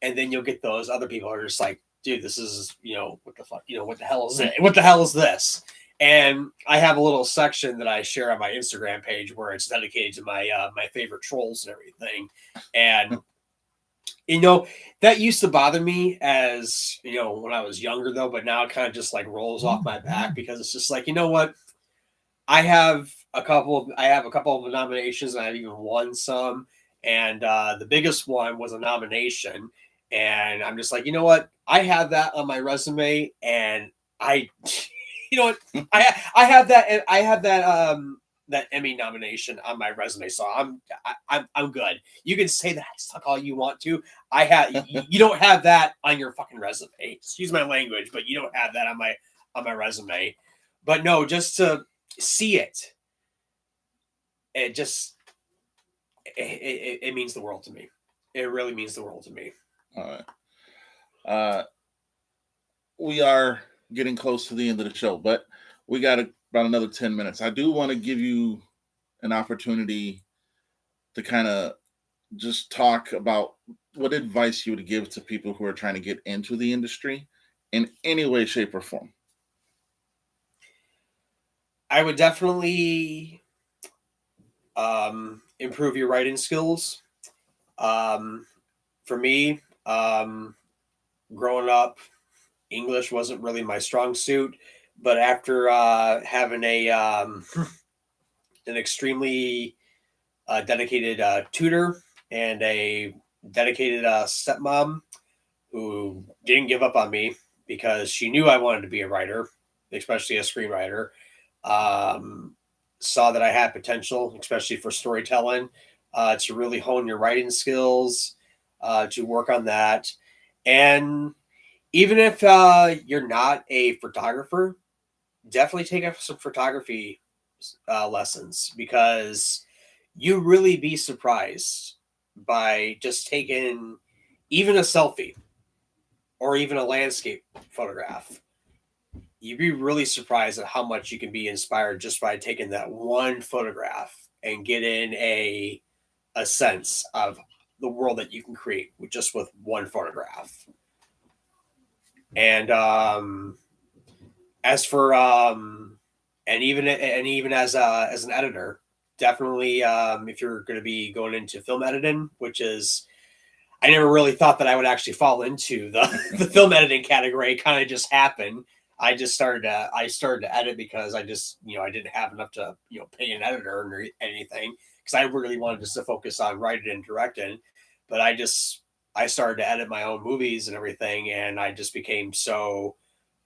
A: and then you'll get those other people who are just like, dude, this is what the fuck, what the hell is it? What the hell is this? And I have a little section that I share on my Instagram page where it's dedicated to my my favorite trolls and everything. And that used to bother me as when I was younger though, but now it kind of just like rolls off my back, because it's just like, what, I have a couple of nominations, and I've even won some. And the biggest one was a nomination, and I'm just like, what? I have that on my resume, and I, what? I have that Emmy nomination on my resume, so I'm good. You can say that I suck all you want to. You don't have that on your fucking resume. Excuse my language, but you don't have that on my resume. But no, just to see it, it means the world to me. It really means the world to me.
B: All right. We are getting close to the end of the show, but we got about another 10 minutes. I do want to give you an opportunity to kind of just talk about what advice you would give to people who are trying to get into the industry in any way, shape, or form.
A: I would definitely improve your writing skills. For me, growing up, English wasn't really my strong suit, but after having an extremely dedicated tutor and a dedicated stepmom who didn't give up on me, because she knew I wanted to be a writer, especially a screenwriter, saw that I had potential, especially for storytelling, to really hone your writing skills, to work on that. And even if you're not a photographer, definitely take up some photography lessons, because you really be surprised by just taking even a selfie or even a landscape photograph. You'd be really surprised at how much you can be inspired just by taking that one photograph and getting a sense of the world that you can create with one photograph. And as for and even as an editor, definitely if you're going to be going into film editing, which is, I never really thought that I would actually fall into the film editing category. It kind of just happened. I started to edit because I just, I didn't have enough to, pay an editor or anything, because I really wanted just to focus on writing and directing. But I started to edit my own movies and everything, and I just became so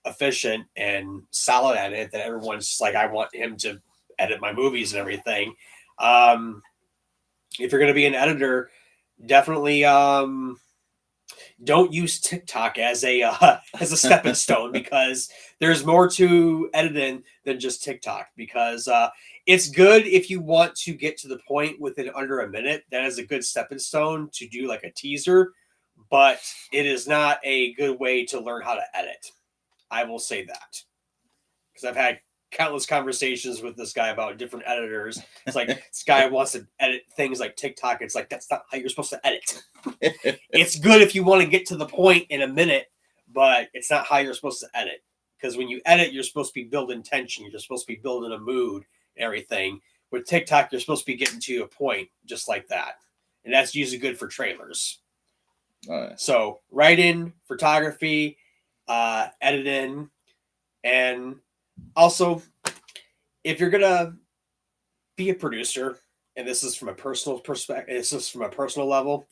A: efficient and solid at it that everyone's just like, I want him to edit my movies and everything. If you're going to be an editor, definitely don't use TikTok as a stepping stone, because there's more to editing than just TikTok. Because it's good if you want to get to the point within under a minute. That is a good stepping stone to do like a teaser, but it is not a good way to learn how to edit. I will say that, because I've had countless conversations with this guy about different editors. It's like, this guy wants to edit things like TikTok. It's like, that's not how you're supposed to edit. It's good if you want to get to the point in a minute, but it's not how you're supposed to edit. Because when you edit, you're supposed to be building tension. You're supposed to be building a mood and everything. With TikTok, you're supposed to be getting to a point just like that. And that's usually good for trailers. So writing, photography, editing, and also, if you're gonna be a producer, and this is from a personal perspective, this is from a personal level,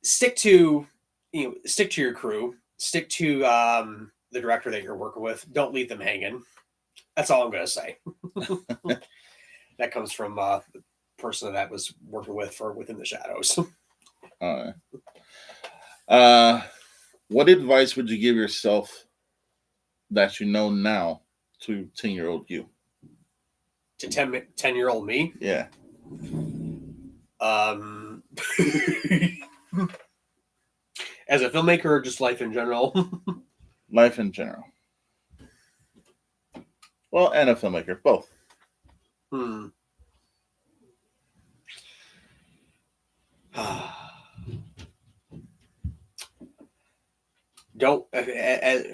A: stick to your crew, stick to the director that you're working with. Don't leave them hanging. That's all I'm gonna say. That comes from the person that I was working with for Within the Shadows.
B: What advice would you give yourself that you know now to 10-year-old you?
A: To 10-year-old me?
B: Yeah.
A: As a filmmaker, or just life in general?
B: Life in general. Well, and a filmmaker, both.
A: Don't,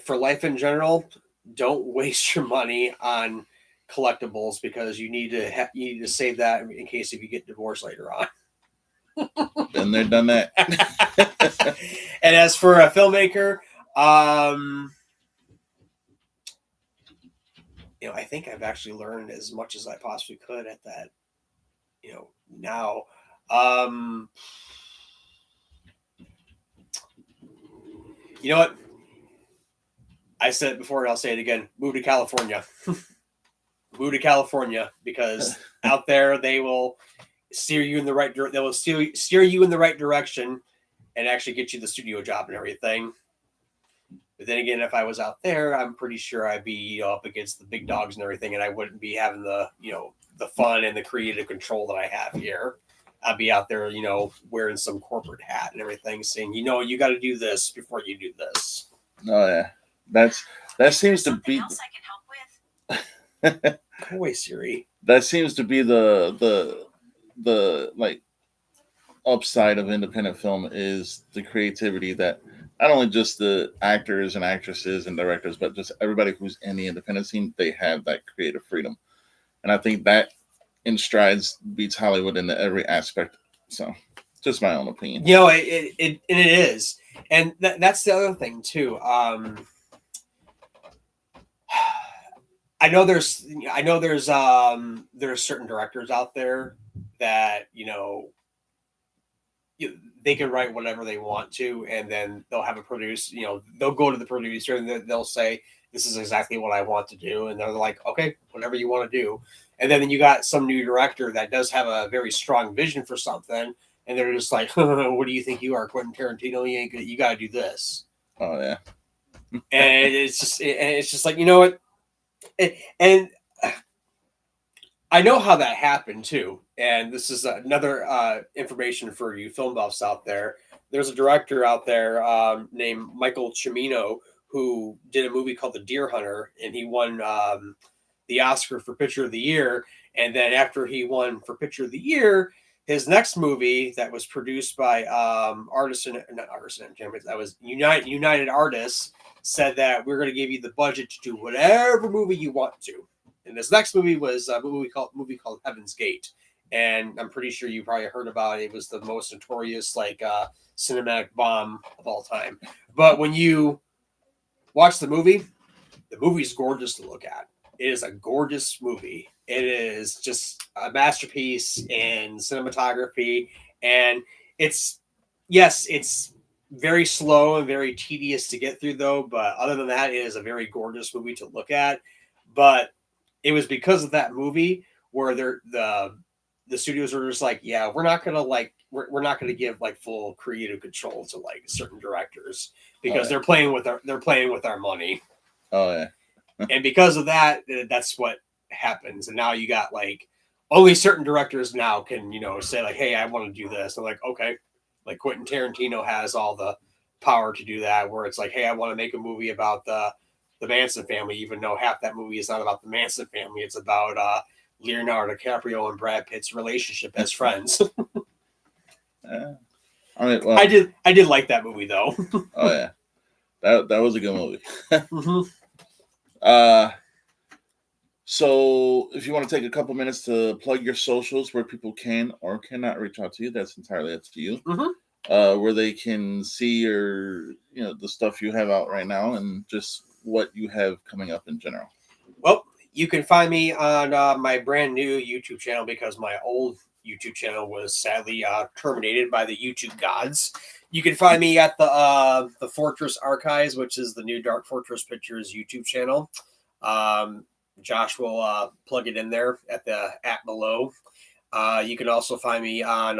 A: for life in general, don't waste your money on collectibles, because you need to save that in case if you get divorced later on.
B: Been there, done that.
A: And as for a filmmaker, I think I've actually learned as much as I possibly could at that. Now, you know what? I said it before, and I'll say it again. Move to California. Move to California, because out there they will steer you in the right direction. They will steer you in the right direction and actually get you the studio job and everything. But then again, if I was out there, I'm pretty sure I'd be up against the big dogs and everything, and I wouldn't be having the fun and the creative control that I have here. I'd be out there, wearing some corporate hat and everything, saying, you got to do this before you do this.
B: Oh yeah, that seems to be.
D: Else I can help with?
A: Go away, Siri.
B: That seems to be the like upside of independent film, is the creativity that not only just the actors and actresses and directors, but just everybody who's in the independent scene, they have that creative freedom. And I think that in strides beats Hollywood in every aspect. So just my own opinion.
A: It is. And that's the other thing too. I know there's certain directors out there that, they can write whatever they want to, and then they'll have a produce, they'll go to the producer and they'll say, this is exactly what I want to do. And they're like, okay, whatever you want to do. And then you got some new director that does have a very strong vision for something. And they're just like, what do you think you are, Quentin Tarantino? You ain't good. You got to do this.
B: Oh yeah.
A: And it's just like, you know what? And I know how that happened too. And this is another information for you film buffs out there. There's a director out there named Michael Cimino who did a movie called The Deer Hunter, and he won the Oscar for Picture of the Year. And then after he won for Picture of the Year, his next movie that was produced by United Artists said that we're going to give you the budget to do whatever movie you want to. And this next movie was a movie called Heaven's Gate. And I'm pretty sure you probably heard about it. It was the most notorious cinematic bomb of all time. But when you watch the movie's gorgeous to look at. It is a gorgeous movie. It is just a masterpiece in cinematography. And it's very slow and very tedious to get through, though. But other than that, it is a very gorgeous movie to look at. But it was because of that movie where the studios were just like, yeah, we're not gonna give like full creative control to like certain directors because they're playing with our money.
B: Oh yeah.
A: And because of that, that's what happens. And now you got like only certain directors now can, say like, hey, I want to do this. And like, okay, like Quentin Tarantino has all the power to do that, where it's like, hey, I want to make a movie about the Manson family, even though half that movie is not about the Manson family. It's about Leonardo DiCaprio and Brad Pitt's relationship as friends.
B: All right, well,
A: I did like that movie though.
B: Oh yeah, that was a good movie.
A: Mm-hmm.
B: So if you want to take a couple minutes to plug your socials where people can or cannot reach out to you, that's entirely up to you.
A: Mm-hmm.
B: Where they can see your, the stuff you have out right now and just what you have coming up in general.
A: Well, you can find me on my brand new YouTube channel because my old YouTube channel was sadly terminated by the YouTube gods. You can find me at the Fortress Archives, which is the new Dark Fortress Pictures YouTube channel. Josh will plug it in there at the app below. You can also find me on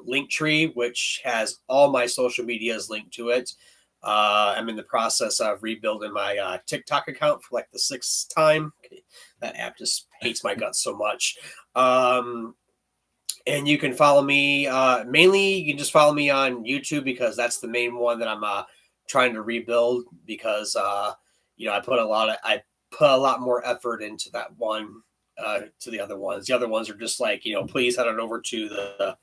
A: Linktree, which has all my social medias linked to it. I'm in the process of rebuilding my TikTok account for like the 6th time. That app just hates my guts so much. And you can follow me mainly. You can just follow me on YouTube because that's the main one that I'm trying to rebuild because I put a lot more effort into that one to the other ones. The other ones are just like please head on over to the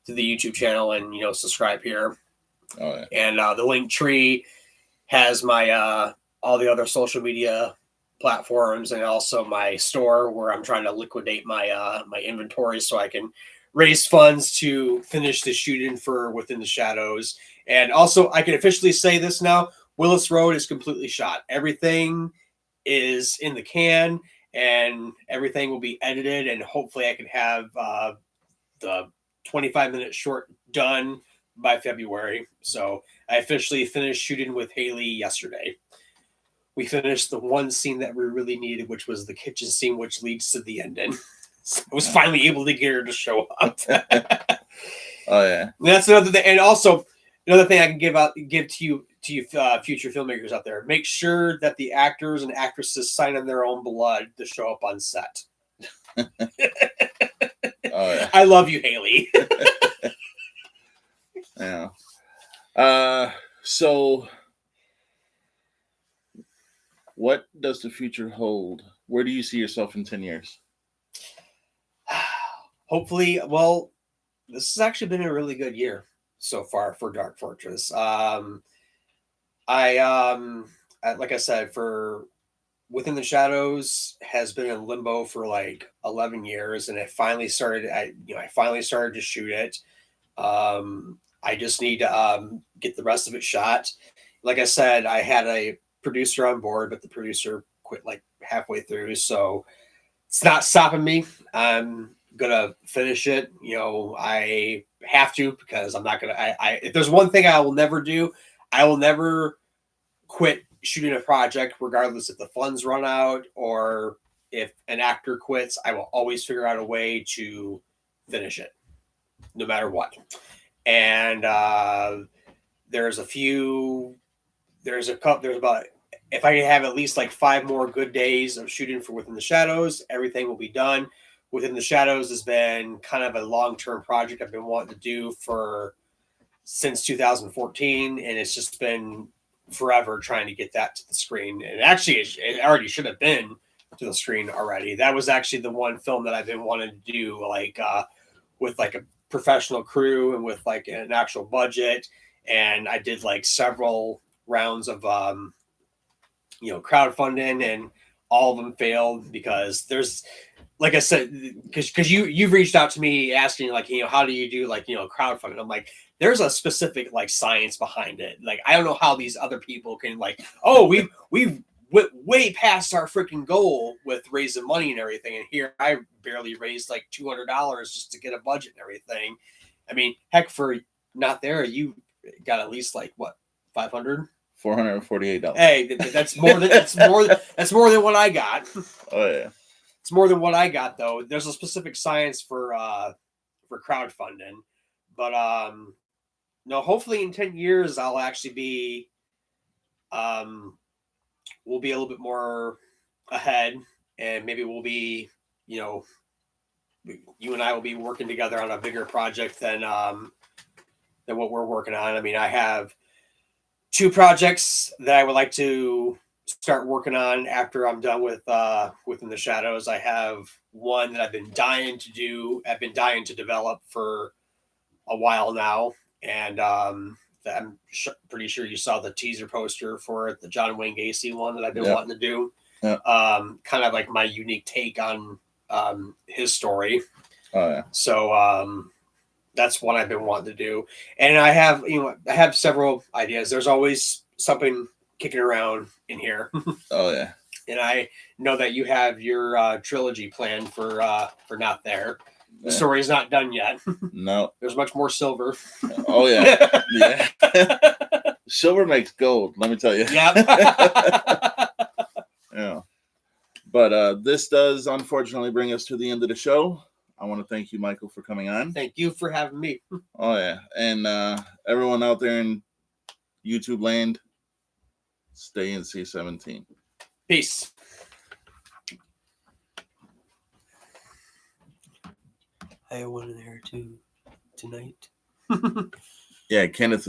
A: YouTube channel and subscribe here.
B: Oh, yeah.
A: And the link tree has my all the other social media platforms and also my store where I'm trying to liquidate my my inventory so I can raise funds to finish the shooting for Within the Shadows. And also, I can officially say this now: Willis Road is completely shot. Everything is in the can, and everything will be edited. And hopefully, I can have the 25-minute short done by February. So I officially finished shooting with Haley yesterday. We finished the one scene that we really needed, which was the kitchen scene, which leads to the ending. So I was finally able to get her to show up.
B: Oh yeah,
A: And that's another thing. And also another thing I can give to you future filmmakers out there: make sure that the actors and actresses sign in their own blood to show up on set.
B: Oh yeah.
A: I love you, Haley.
B: Yeah. So what does the future hold? Where do you see yourself in 10 years?
A: Hopefully, well, this has actually been a really good year so far for Dark Fortress. Like I said, for Within the Shadows has been in limbo for like 11 years, and it finally started. I finally started to shoot it. I just need to get the rest of it shot. Like I said, I had a producer on board, but the producer quit like halfway through, so it's not stopping me. I'm gonna finish it. I have to because I'm not gonna. If there's one thing I will never do, I will never quit shooting a project, regardless if the funds run out or if an actor quits. I will always figure out a way to finish it, no matter what. And there's about, if I can have at least like 5 more good days of shooting for Within the Shadows, everything will be done. Within the Shadows has been kind of a long-term project I've been wanting to do since 2014, and it's just been forever trying to get that to the screen. And actually, it already should have been to the screen already. That was actually the one film that I've been wanting to do, like with like a professional crew and with like an actual budget. And I did like several rounds of crowdfunding, and all of them failed because there's, like I said, because you've reached out to me asking like, how do you do like, crowdfunding? I'm like, there's a specific like science behind it. Like, I don't know how these other people can like, oh, we've way past our freaking goal with raising money and everything. And here I barely raised like $200 just to get a budget and everything. I mean, heck, for not there, you got at least like what, 500?
B: $448.
A: Hey, that's more than what I got.
B: Oh yeah.
A: It's more than what I got though. There's a specific science for crowdfunding, but no. Hopefully, in 10 years, I'll actually be we'll be a little bit more ahead, and maybe we'll be, you and I will be working together on a bigger project than what we're working on. I mean, I have 2 projects that I would like to start working on after I'm done with Within the Shadows. I have one that I've been dying to do. I've been dying to develop for a while now, and I'm pretty sure you saw the teaser poster for it, the John Wayne Gacy one that I've been wanting to do.
B: Yeah.
A: Kind of like my unique take on his story.
B: Oh yeah.
A: So that's one I've been wanting to do, and I have several ideas. There's always something kicking around in here.
B: Oh yeah.
A: And I know that you have your trilogy planned for Not There. The story is not done yet.
B: No.
A: There's much more silver.
B: Oh yeah. Yeah. Silver makes gold, let me tell you.
A: Yeah.
B: Yeah. But this does unfortunately bring us to the end of the show. I want to thank you, Michael, for coming on.
A: Thank you for having me.
B: Oh yeah. And everyone out there in YouTube land, stay in NC-17.
A: Peace. I have one in there too tonight.
B: Yeah, Kenneth is